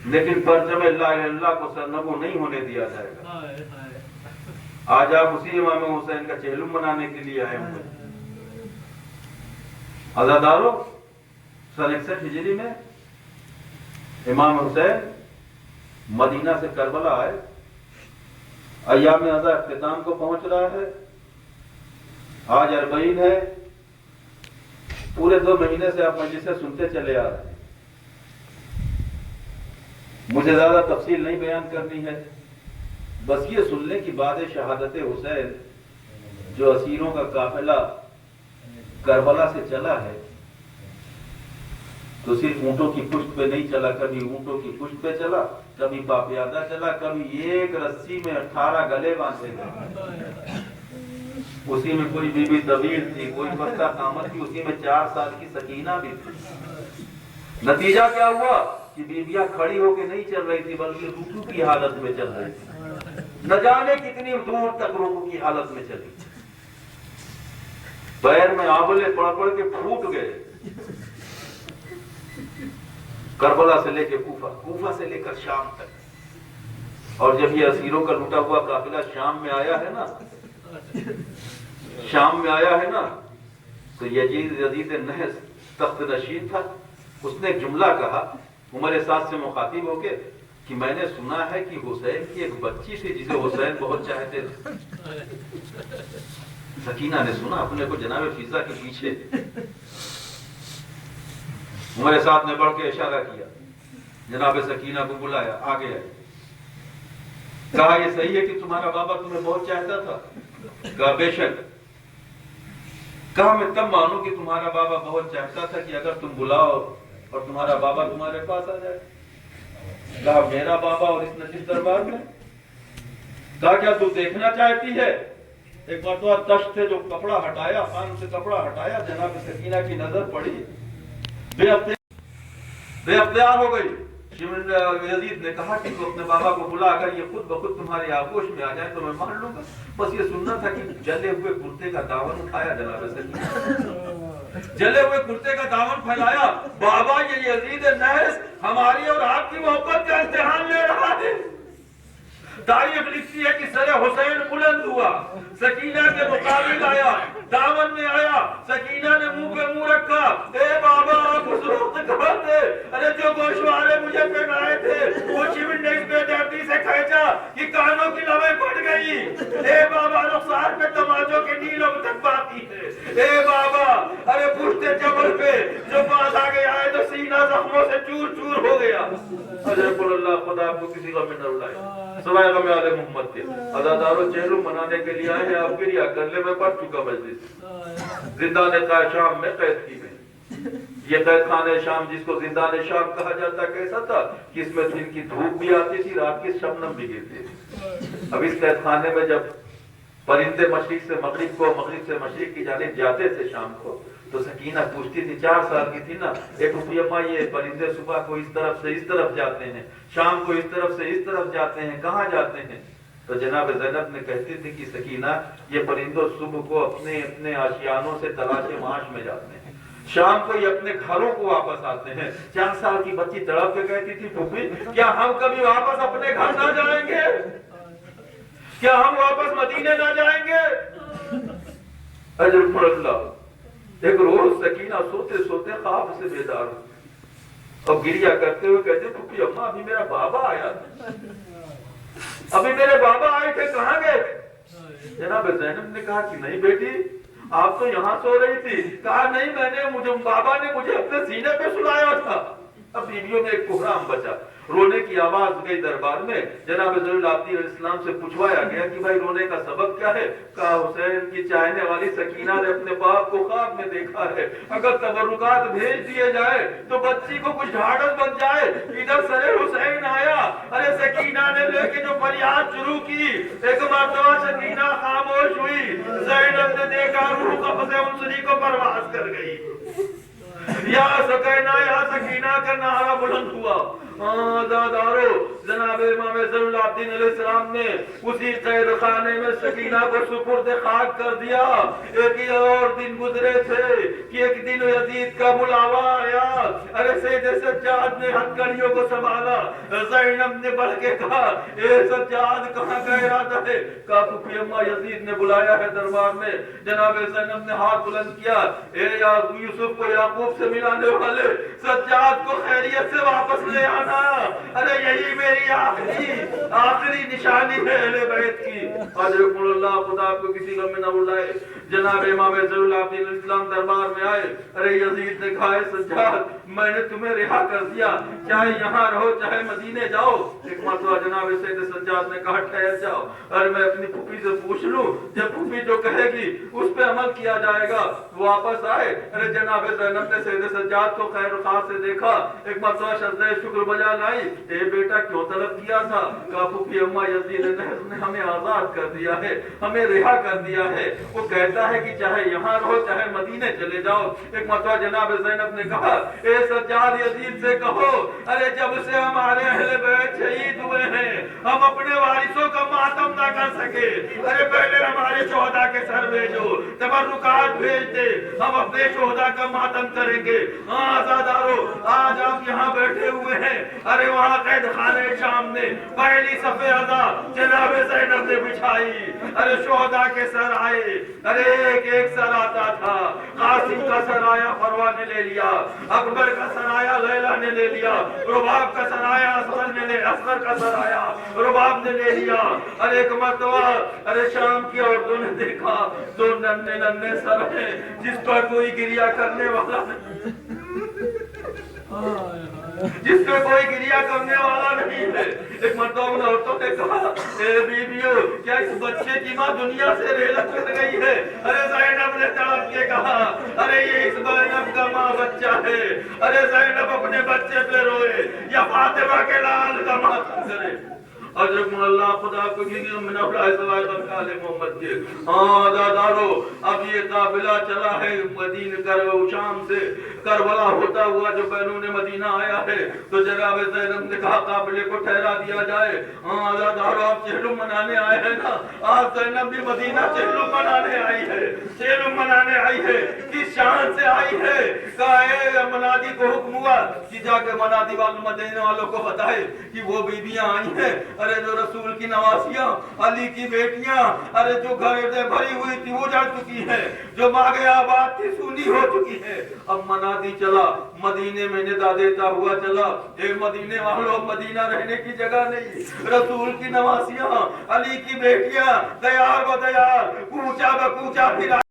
لیکن پرچم لا الہ الا اللہ کو سرنگو نہیں ہونے دیا جائے گا. آج آپ اسی امام حسین کا چہلم بنانے کے لیے آئے ہوئے. عزادارو، سن 61 ہجری میں امام حسین مدینہ سے کربلا آئے. ایام عزا اختتام کو پہنچ رہا ہے. آج 40 ہے. پورے 2 مہینے سے آپ مجلسیں سنتے چلے آ رہے ہیں. مجھے زیادہ تفصیل نہیں بیان کرنی ہے، بس یہ سن لیں کہ بعد شہادت حسین جو اسیروں کا قافلہ کربلا سے چلا ہے تو صرف اونٹوں کی پشت پہ نہیں چلا، کبھی اونٹوں کی پشت پہ چلا، کبھی پاپیادہ چلا، کبھی ایک رسی میں 18 گلے باندھے گئے. اسی میں کوئی بی بی طویل تھی، کوئی بستہ قامت تھی، اسی میں 4 سال کی سکینہ بھی تھی. نتیجہ کیا ہوا کہ بیویاں کھڑی ہو کے نہیں چل رہی تھی بلکہ رکوع کی حالت میں چل رہی تھی. نہ جانے کتنی دور تک رکوع کی حالت میں چلی. پیر میں آبلے پڑ پڑ کے پھوٹ گئے. کربلا سے لے کے کوفہ سے لے کر شام تک. اور جب یہ اسیروں کا لوٹا ہوا قافلہ شام میں آیا ہے نا تو یزید نحس تخت نشین تھا. اس نے ایک جملہ کہا عمر سعد سے مخاطب ہو کے کہ میں نے سنا ہے کہ حسین کی ایک بچی تھی جسے حسین بہت چاہتے تھے. سکینہ نے سنا اپنے کو جناب فضا کے پیچھے. عمر سعد نے بڑھ کے اشارہ کیا، جناب سکینہ کو بلایا، آگے آئے. کہا یہ صحیح ہے کہ تمہارا بابا تمہیں بہت چاہتا تھا؟ کہا بے شک. کہا میں تب مانوں کہ تمہارا بابا بہت چاہتا تھا کہ اگر تم بلاؤ اور تمہارا بابا تمہارے پاس آ جائے. کہا میرا بابا اور اس نجیب دربار میں. کہا کیا تو دیکھنا چاہتی ہے؟ ایک مرتبہ تشت سے جو کپڑا ہٹایا، خان سے کپڑا ہٹایا، جناب سکینہ کی نظر پڑی، بے اختیار ہو گئی. یزید نے کہا کہ تو اپنے بابا کو بلا، اگر یہ خود بخود تمہاری آغوش میں آ جائے تو میں مان لوں گا. بس یہ سننا تھا کہ جلے ہوئے کرتے کا دامن اٹھایا جناب سکینہ، جلے ہوئے کرتے کا دامن پھیلایا. بابا یہ یزید نحس ہماری اور آپ کی محبت کا امتحان لے رہا ہے. تاریخ لکھتی ہے کہ سر حسین بلند ہوا، سکینہ کے مقابل آیا، دامن میں آیا. سکینہ نے منہ پہ منہ رکھا. اے بابا آپ اس وقت کہاں تھے؟ ارے جو گوشوارے مجھے پہنائے تھے وہ چمن نے اس بے دردی سے کھینچا کہ کانوں کی لویں پھٹ گئی. اے بابا رخسار پہ تماچوں کے نیل اب تک باقی ہے. اے بابا ارے پشتے جبل پہ جو پاس آ گیا ہے تو سینہ زخموں سے چور چور ہو گیا. حضرت اللہ خدا آپ کو کسی غم میں نہ اڑائے سوائے غم آل محمد کے. عزادارو چہلم منانے کے لیے آئے ہیں آپ کے لیے کر لے. میں پڑھ چکا مجلس. زندان قائد شام میں قید کی گئی. یہ قید خانہ شام جس کو زندان شام کہا جاتا کیسا تھا کہ اس میں دن کی دھوپ بھی آتی تھی، رات کی شبنم بھی گرتی تھی. اب اس قید خانے میں جب پرندے مشرق سے مغرب کو، مغرب سے مشرق کی جانب جاتے تھے شام کو تو سکینہ پوچھتی تھی، 4 سال کی تھی نا، ایک اما یہ پرندے صبح کو اس طرف سے اس طرف جاتے ہیں، شام کو اس طرف سے اس طرف جاتے ہیں، کہاں جاتے ہیں؟ تو جناب زینب نے کہتی تھی کہ سکینہ یہ پرندوں صبح کو اپنے اپنے آشیانوں سے تلاش معاش میں جاتے ہیں، شام کو یہ اپنے گھروں کو واپس آتے ہیں. 4 سال کی بچی تڑپ کے کہتی تھی پھوپھی کیا ہم کبھی واپس اپنے گھر نہ جائیں گے؟ کیا ہم واپس مدینے نہ جائیں گے؟ اجر اللہ. ایک روز سکینہ سوتے سوتے خواب سے بیدار ہوئی اور گریا کرتے ہوئے کہتے پھوپھی اماں ابھی میرا بابا آیا تھا، ابھی میرے بابا آئے تھے، کہاں گئے تھے؟ جناب زینب نے کہا کہ نہیں بیٹی آپ تو یہاں سو رہی تھی. کہا نہیں مجھے بابا نے مجھے اپنے سینے پہ سلایا تھا. اب بیویوں میں ایک کوہرام بچا. رونے کی آواز گئی دربار میں. جناب ضرور العابدین علیہ السلام سے پوچھوایا گیا کہ بھائی رونے کا سبب کیا ہے؟ کہا حسین کی چاہنے والی سکینہ نے اپنے باپ کو خواب میں دیکھا ہے، اگر تبرکات بھیج دیے جائے تو بچی کو کچھ ڈھاڑس بن جائے. ادھر سر حسین آیا، ارے سکینہ نے لے کے جو فریاد شروع کی، ایک مرتبہ سکینہ خاموش ہوئی. زینب نے دیکھا روح قبض انصری کو پرواز کر گئی. یا سکینہ یا سکینہ کا نعرہ بلند ہوا. آزادارو جناب امام زین العابدین علیہ السلام نے اسی قید خانے میں سکینہ کو سپرد خاک کر دیا. ایک اور دن گزرے تھے کہ ایک دن یزید کا بلاوا آیا. ارے سید سجاد نے ہتھکڑیوں کو سنبھالا. زینب نے بڑھ کے کہا اے سجاد کہاں کا ارادہ ہے؟ کہا پھوپھی اماں یزید نے بلایا ہے دربار میں. جناب زینب نے ہاتھ بلند کیا اے یوسف کو یعقوب سے ملانے والے سجاد کو خیریت سے واپس لے آنا. ارے یہی میری آخری نشانی ہے اہل بیت کی. اجرکم اللہ خدا آپ کو کسی غم میں نہ بلائے. جناب امام زین العابدین علیہ السلام دربار میں آئے. ارے یزید نے کہا سجاد میں نے تمہیں رہا کر دیا, چاہے یہاں رہو چاہے مدینے جاؤ. ایک مرتبہ جناب سید سجاد نے کہا ٹھہر جاؤ اور میں اپنی پھوپھی سے پوچھ لوں, جب پھوپھی جو کہے گی اس پہ عمل کیا جائے گا. واپس آئے. ارے جناب زینب نے سید سجاد کو خیر خواہ سے دیکھا. ایک مرتبہ شذ شکر بجا لائی. اے بیٹا کیوں طلب کیا تھا؟ کہا پھوپھی اماں یزید نے ہمیں آزاد کر دیا ہے, ہمیں رہا کر دیا ہے. وہ کہتا ہے کہ چاہے یہاں رہو چاہے مدینے چلے جاؤ. ایک مرتبہ جناب زینب نے کہا اے سجاد یزید سے کہو ارے جب سے ہمارے اہل بیت شہید ہوئے ہیں ہم اپنے وارثوں کا ماتم نہ کر سکے. ارے پہلے ہمارے شہداء کے سر بھیجو, تبرکات بھیج دے, ہم اپنے شہداء کا ماتم کریں گے. ہاں آزادارو آج آپ یہاں بیٹھے ہوئے ہیں. ارے وہاں قید خانے شام نے پہلی صفحہ ازا جناب زینب نے بچھائی. ارے شہداء کے سر آئے. ارے ایک ایک سر آتا تھا. قاسم کا سر آیا, فروہ نے لے لیا. اکبر کا سر آیا, لیلا نے لے لیا. رباب کا سر آیا, اصغر کا سر آیا, رباب نے لے لیا. ارے ایک مرتبہ ارے شام کی عورتوں نے دیکھا دو ننھے ننھے سر ہیں جس پر کوئی گریہ کرنے والا نہیں, جس پہ کوئی گریہ کرنے والا نہیں ہے. ایک مرتبہ ان عورتوں نے کہا اے بیویو کیا اس بچے کی ماں دنیا سے ریلت کر گئی ہے؟ ارے زینب نے تڑپ کے کہا ارے یہ اس زینب کا ماں بچہ ہے. ارے زینب اپنے بچے پہ روئے یا فاطمہ کے لال کا ماتم کرے. اجرکم اللہ خدا کو کسی من افلاح سوائے خلقال محمد کے. آزادارو اب یہ قافلہ چلا ہے مدینہ شام سے کربلا ہوتا ہوا جو بینون مدینہ آیا ہے. تو جناب زینب نے کہا قافلے کو ٹھہرا دیا جائے. آزادارو آپ چہلم منانے آئے ہیں نا, آج زینب بھی مدینہ چہلم منانے آئی ہے. چہلم منانے آئی ہے, کس شان سے آئی ہے؟ کہا منادی کو حکم ہوا کہ جا کے منادی والوں مدینہ والوں کو بتائے کہ وہ بیویاں آئی ہیں. ارے جو رسول کی نواسیاں, علی کی بیٹیاں, ارے جو گھر بھری ہوئی تھی وہ جڑ چکی ہے, جو ماغے آباد تھی سونی ہو چکی ہے. اب منادی چلا, مدینے میں ندا دیتا ہوا چلا اے مدینے والوں مدینہ رہنے کی جگہ نہیں. رسول کی نواسیاں, علی کی بیٹیاں تیار و تیار کوچا بکوچا پھر